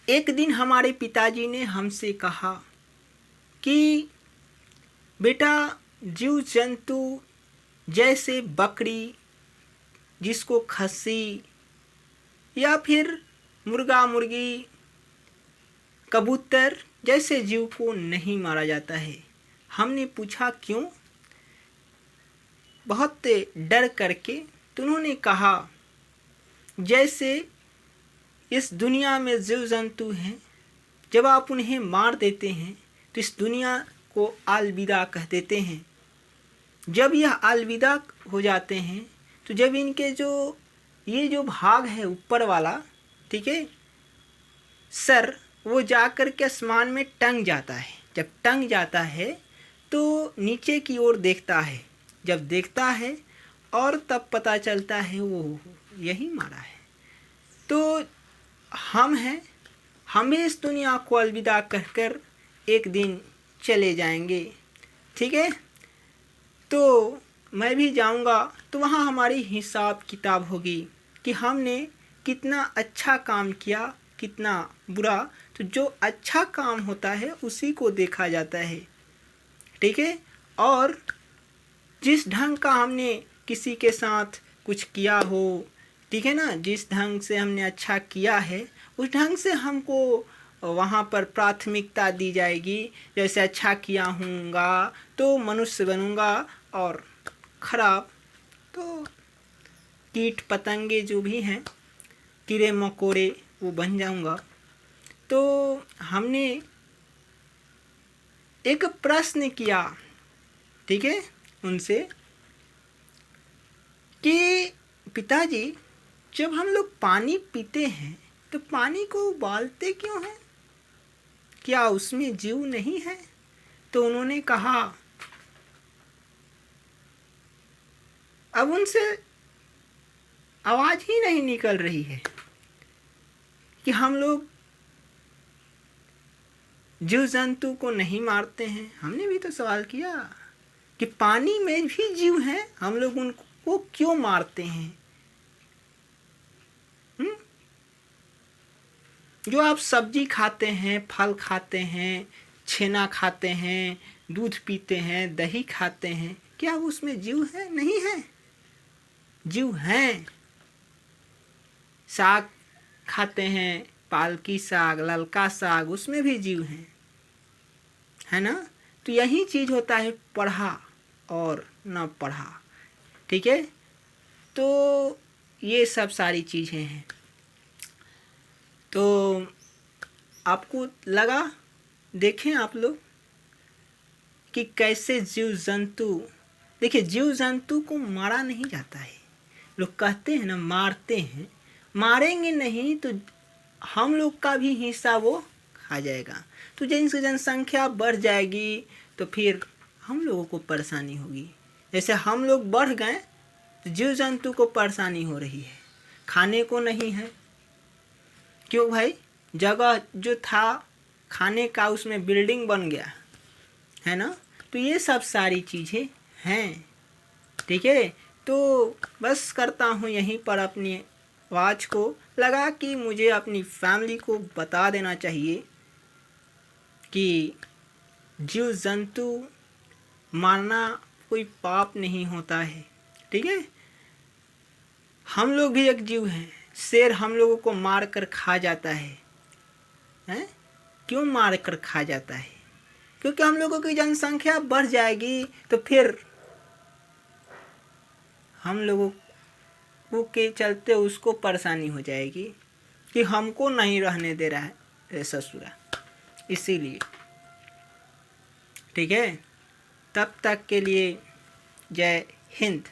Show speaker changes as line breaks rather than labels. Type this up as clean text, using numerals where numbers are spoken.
एक दिन हमारे पिताजी ने हमसे कहा कि बेटा, जीव जंतु जैसे बकरी, जिसको खस्सी या फिर मुर्गा मुर्गी, कबूतर जैसे जीव को नहीं मारा जाता है। हमने पूछा क्यों? बहुत डर करके। तो उन्होंने कहा, जैसे इस दुनिया में जीव जंतु हैं, जब आप उन्हें मार देते हैं तो इस दुनिया को अलविदा कह देते हैं। जब यह अलविदा हो जाते हैं तो जब इनके ये जो भाग है ऊपर वाला, ठीक है, सर, वो जाकर के आसमान में टंग जाता है। जब टंग जाता है तो नीचे की ओर देखता है। जब देखता है और तब पता चलता है वो यही मारा है। तो हम हैं, हमें इस दुनिया को अलविदा कहकर एक दिन चले जाएंगे, ठीक है। तो मैं भी जाऊंगा, तो वहाँ हमारी हिसाब किताब होगी कि हमने कितना अच्छा काम किया, कितना बुरा। तो जो अच्छा काम होता है उसी को देखा जाता है, ठीक है। और जिस ढंग का हमने किसी के साथ कुछ किया हो, ठीक है ना, जिस ढंग से हमने अच्छा किया है उस ढंग से हमको वहाँ पर प्राथमिकता दी जाएगी। जैसे अच्छा किया हूँगा तो मनुष्य बनूँगा, और खराब तो कीट पतंगे जो भी हैं, कीड़े मकोड़े, वो बन जाऊँगा। तो हमने एक प्रश्न किया, ठीक है, उनसे कि पिताजी, जब हम लोग पानी पीते हैं तो पानी को उबालते क्यों हैं? क्या उसमें जीव नहीं है? तो उन्होंने कहा, अब उनसे आवाज़ ही नहीं निकल रही है कि हम लोग जीव जंतु को नहीं मारते हैं। हमने भी तो सवाल किया कि पानी में भी जीव हैं, हम लोग उनको क्यों मारते हैं? जो आप सब्जी खाते हैं, फल खाते हैं, छेना खाते हैं, दूध पीते हैं, दही खाते हैं, क्या उसमें जीव है? नहीं है, जीव हैं। साग खाते हैं, पालकी साग, ललका साग, उसमें भी जीव हैं, है ना। तो यही चीज़ होता है पढ़ा और न पढ़ा, ठीक है। तो ये सब सारी चीज़ें हैं। तो आपको लगा, देखें आप लोग कि कैसे जीव जंतु, देखिए, जीव जंतु को मारा नहीं जाता है। लोग कहते हैं ना, मारते हैं, मारेंगे नहीं तो हम लोग का भी हिस्सा वो खा जाएगा। तो जैसे जनसंख्या बढ़ जाएगी तो फिर हम लोगों को परेशानी होगी। जैसे हम लोग बढ़ गए तो जीव जंतु को परेशानी हो रही है, खाने को नहीं है। क्यों भाई? जगह जो था खाने का, उसमें बिल्डिंग बन गया, है ना। तो ये सब सारी चीज़ें हैं, ठीक है। तो बस करता हूँ यहीं पर अपनी आवाज़ को लगा कि मुझे अपनी फैमिली को बता देना चाहिए कि जीव जंतु मारना कोई पाप नहीं होता है, ठीक है। हम लोग भी एक जीव हैं। शेर हम लोगों को मार कर खा जाता है, हैं? क्यों मार कर खा जाता है? क्योंकि हम लोगों की जनसंख्या बढ़ जाएगी तो फिर हम लोगों के चलते उसको परेशानी हो जाएगी कि हमको नहीं रहने दे रहा है ससुरा, इसीलिए, ठीक है। तब तक के लिए जय हिंद।